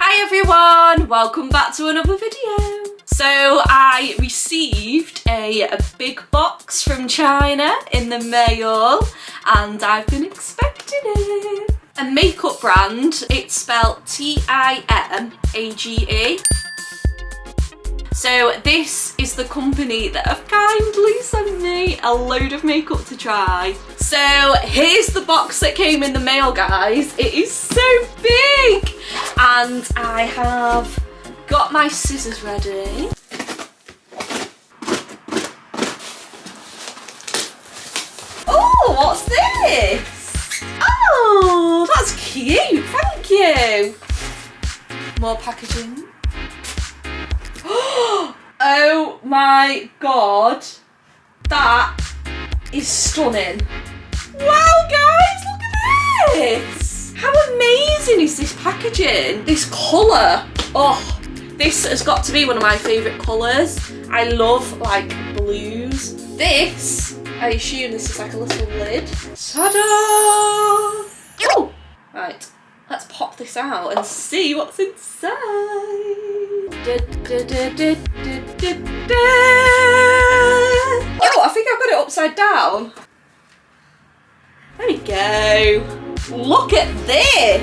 Hi everyone, welcome back to another video. So I received a big box from China in the mail and I've been expecting it. A makeup brand, it's spelled Timage. So this is the company that have kindly sent me a load of makeup to try. So here's the box that came in the mail, guys. It is so big. And I have got my scissors ready. Oh, what's this? Oh, that's cute, thank you. More packaging. Oh my god, that is stunning. Wow guys, look at this. How amazing is this packaging? This colour, oh, this has got to be one of my favourite colours. I love like blues. This, I assume this is like a little lid. Ta-da! Oh, right, let's pop this out and see what's inside. Oh, I think I've got it upside down. There we go. Look at this.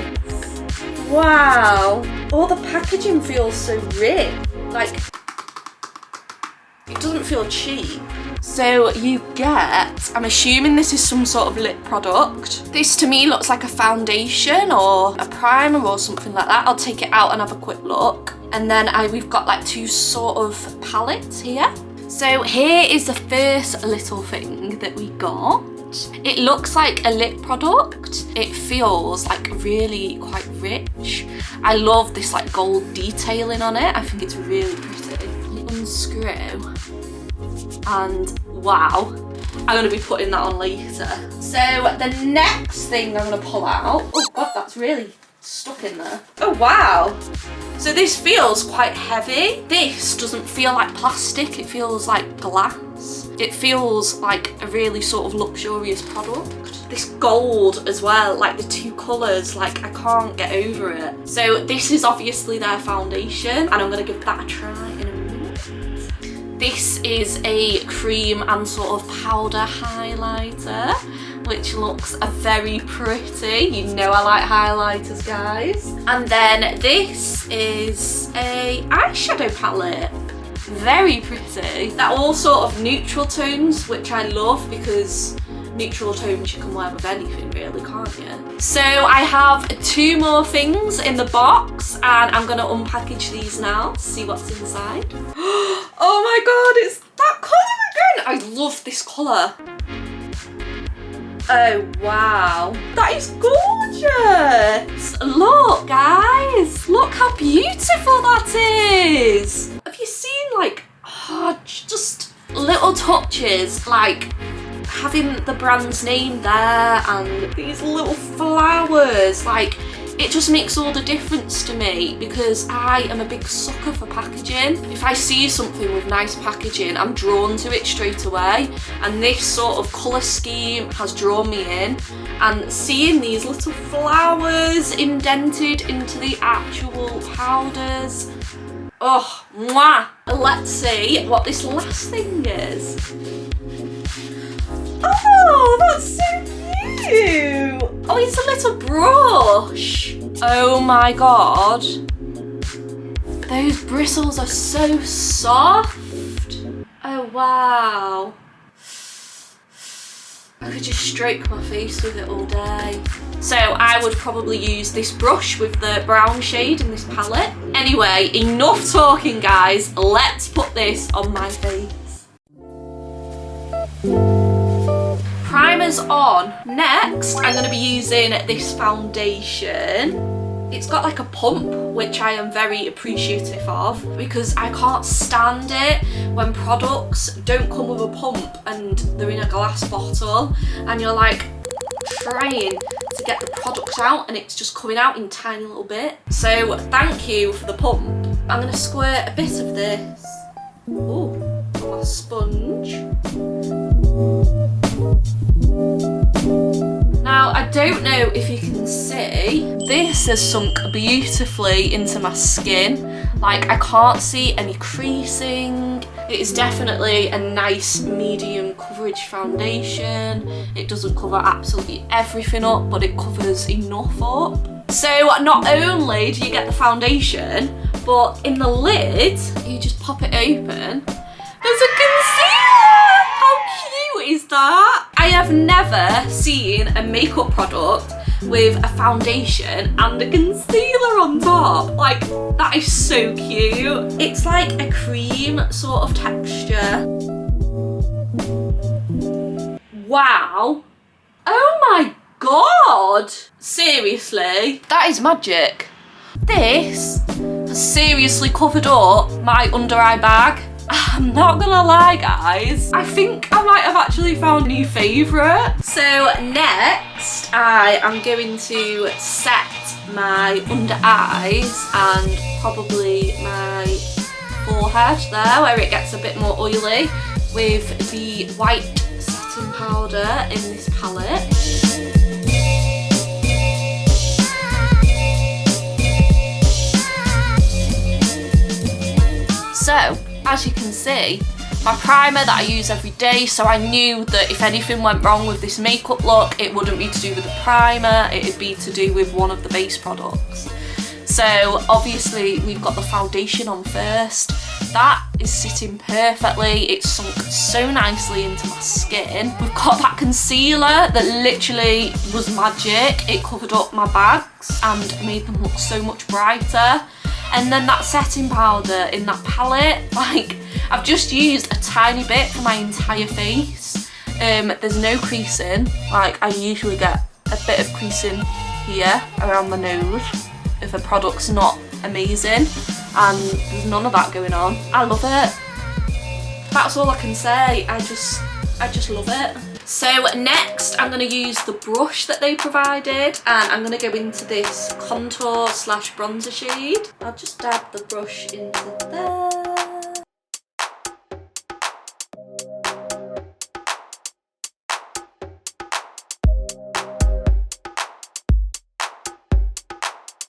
Wow. Oh, the packaging feels so rich. Like, it doesn't feel cheap. So you get, I'm assuming this is some sort of lip product. This to me looks like a foundation or a primer or something like that. I'll take it out and have a quick look. And then we've got like two sort of palettes here. So here is the first little thing that we got. It looks like a lip product. It feels like really quite rich. I love this like gold detailing on it. I think it's really pretty. You unscrew and wow, I'm going to be putting that on later. So the next thing I'm going to pull out, oh god, that's really stuck in there. Oh wow. So this feels quite heavy. This doesn't feel like plastic, it feels like glass. It feels like a really sort of luxurious product. This gold as well, like the two colours, like I can't get over it. So this is obviously their foundation and I'm gonna give that a try in a minute. This is a cream and sort of powder highlighter, which looks very pretty. You know I like highlighters, guys. And then this is a eyeshadow palette. Very pretty. They're all sort of neutral tones, which I love because neutral tones you can wear with anything really, can't you? So I have two more things in the box and I'm gonna unpackage these now, see what's inside. Oh my god, it's that colour again! I love this colour. Oh wow, that is gorgeous! Look guys, look how beautiful that is! Have you seen like, just little touches, like having the brand's name there and these little flowers, like it just makes all the difference to me because I am a big sucker for packaging. If I see something with nice packaging, I'm drawn to it straight away, and this sort of colour scheme has drawn me in, and seeing these little flowers indented into the actual powders, oh, mwah! Let's see what this last thing is. Oh, that's so cute! Oh, it's a little brush. Oh my god. Those bristles are so soft. Oh wow. I could just stroke my face with it all day. So I would probably use this brush with the brown shade in this palette. Anyway, enough talking guys. Let's put this on my face. Primer's on. Next, I'm going to be using this foundation. It's got like a pump, which I am very appreciative of because I can't stand it when products don't come with a pump and they're in a glass bottle and you're like trying to get the product out and it's just coming out in tiny little bits. So thank you for the pump. I'm going to squirt a bit of this. Ooh, on my sponge. Now, I don't know if you can see, this has sunk beautifully into my skin. Like, I can't see any creasing. It is definitely a nice medium coverage foundation. It doesn't cover absolutely everything up, but it covers enough up. So not only do you get the foundation, but in the lid, you just pop it open. There's a concealer! How cute is that? I have never seen a makeup product with a foundation and a concealer on top. Like, that is so cute. It's like a cream sort of texture. Wow. Oh my God. Seriously, that is magic. This has seriously covered up my under eye bag. I'm not gonna lie, guys, I think I might have actually found a new favourite. So next, I am going to set my under eyes and probably my forehead there, where it gets a bit more oily, with the white setting powder in this palette. So, as you can see, my primer that I use every day, so I knew that if anything went wrong with this makeup look, it wouldn't be to do with the primer, it'd be to do with one of the base products. So obviously we've got the foundation on first. That is sitting perfectly, it's sunk so nicely into my skin. We've got that concealer that literally was magic. It covered up my bags and made them look so much brighter. And then that setting powder in that palette, like, I've just used a tiny bit for my entire face. There's no creasing. Like, I usually get a bit of creasing here around my nose if a product's not amazing, and there's none of that going on. I love it. That's all I can say. I just love it. So next I'm going to use the brush that they provided, and I'm going to go into this contour slash bronzer shade. I'll just dab the brush into there.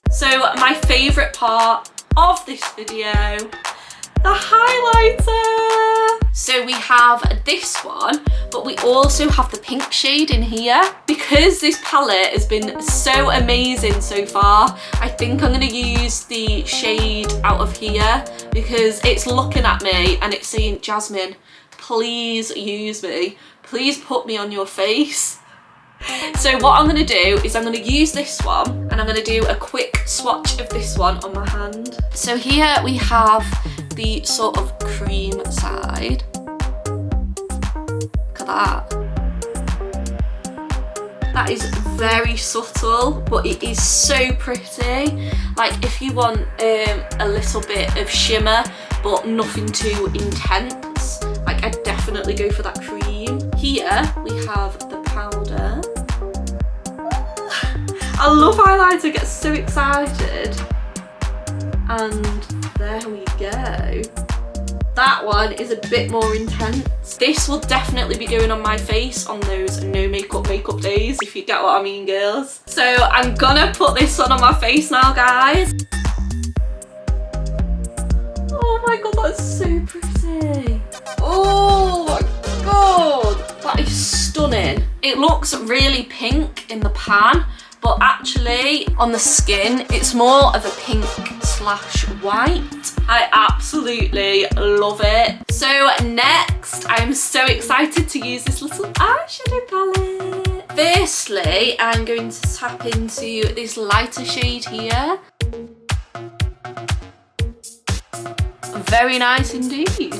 So my favourite part of this video, the highlighter. So we have this one, but we also have the pink shade in here. Because this palette has been so amazing so far, I think I'm going to use the shade out of here, because it's looking at me and it's saying, Jasmine, please use me. Please put me on your face. So what I'm going to do is I'm going to use this one, and I'm going to do a quick swatch of this one on my hand. So here we have the sort of cream side. Look at that. That is very subtle, but it is so pretty. Like, if you want a little bit of shimmer but nothing too intense, like, I'd definitely go for that cream. Here we have the powder. I love highlighter, I get so excited. And there we go. That one is a bit more intense. This will definitely be going on my face on those no makeup days, if you get what I mean, girls. So I'm gonna put this one on my face now, guys. Oh my God, that's so pretty. Oh my God, that is stunning. It looks really pink in the pan, but actually on the skin it's more of a pink slash white. I absolutely love it. So next, I'm so excited to use this little eyeshadow palette. Firstly, I'm going to tap into this lighter shade here. Very nice indeed.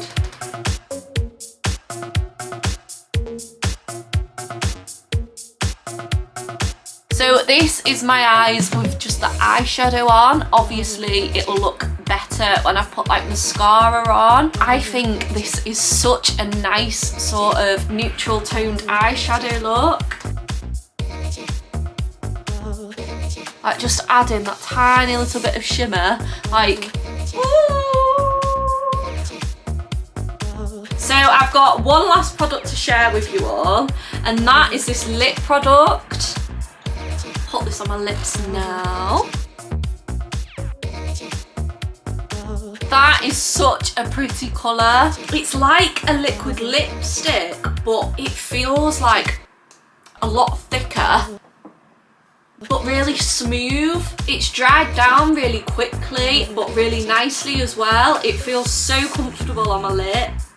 So this is my eyes with just the eyeshadow on. Obviously it'll look better when I put like mascara on. I think this is such a nice sort of neutral toned eyeshadow look. Like, just adding that tiny little bit of shimmer, like, So I've got one last product to share with you all, and that is this lip product. this on my lips now. That is such a pretty colour. It's like a liquid lipstick, but it feels like a lot thicker, but really smooth. It's dried down really quickly, but really nicely as well. It feels so comfortable on my lips.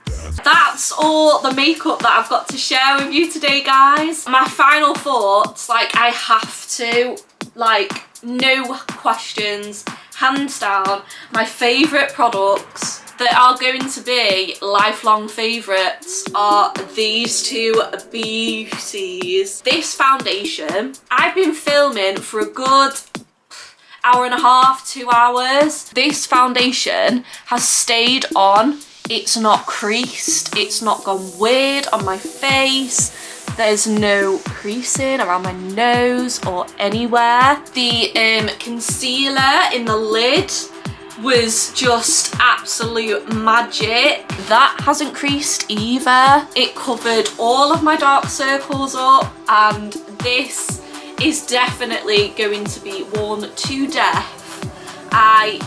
That's all the makeup that I've got to share with you today, guys. My final thoughts, like, I have to, like, no questions, hands down, my favourite products that are going to be lifelong favourites are these two beauties. This foundation, I've been filming for a good hour and a half, 2 hours. This foundation has stayed on. It's not creased, it's not gone weird on my face. There's no creasing around my nose or anywhere. The concealer in the lid was just absolute magic. That hasn't creased either. It covered all of my dark circles up, and this is definitely going to be worn to death. I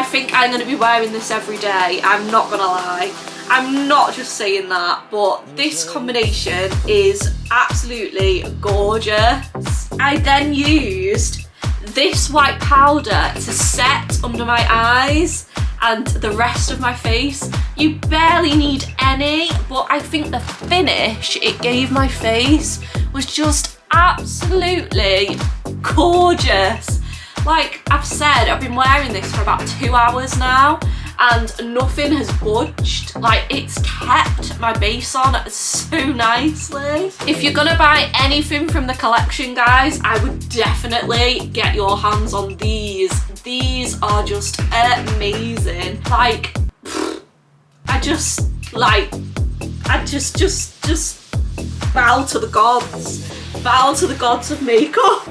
think I'm going to be wearing this every day, I'm not going to lie. I'm not just saying that, but this combination is absolutely gorgeous. I then used this white powder to set under my eyes and the rest of my face. You barely need any, but I think the finish it gave my face was just absolutely gorgeous. Like I've said, I've been wearing this for about 2 hours now and nothing has budged. Like, it's kept my base on so nicely. If you're gonna buy anything from the collection, guys, I would definitely get your hands on these. These are just amazing. Like, I just bow to the gods. Bow to the gods of makeup.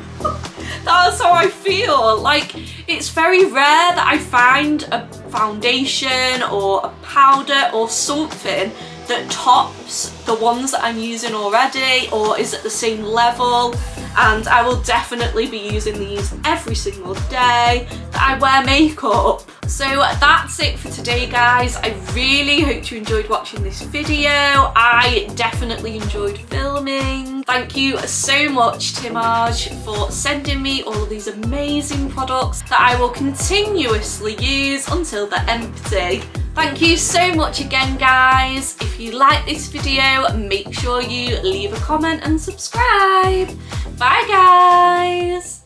That's how I feel. Like, it's very rare that I find a foundation or a powder or something that tops the ones that I'm using already or is at the same level, and I will definitely be using these every single day that I wear makeup. So that's it for today, guys. I really hope you enjoyed watching this video. I definitely enjoyed filming. Thank you so much, Timage, for sending me all of these amazing products that I will continuously use until they're empty. Thank you so much again, guys. If you like this video, make sure you leave a comment and subscribe. Bye, guys.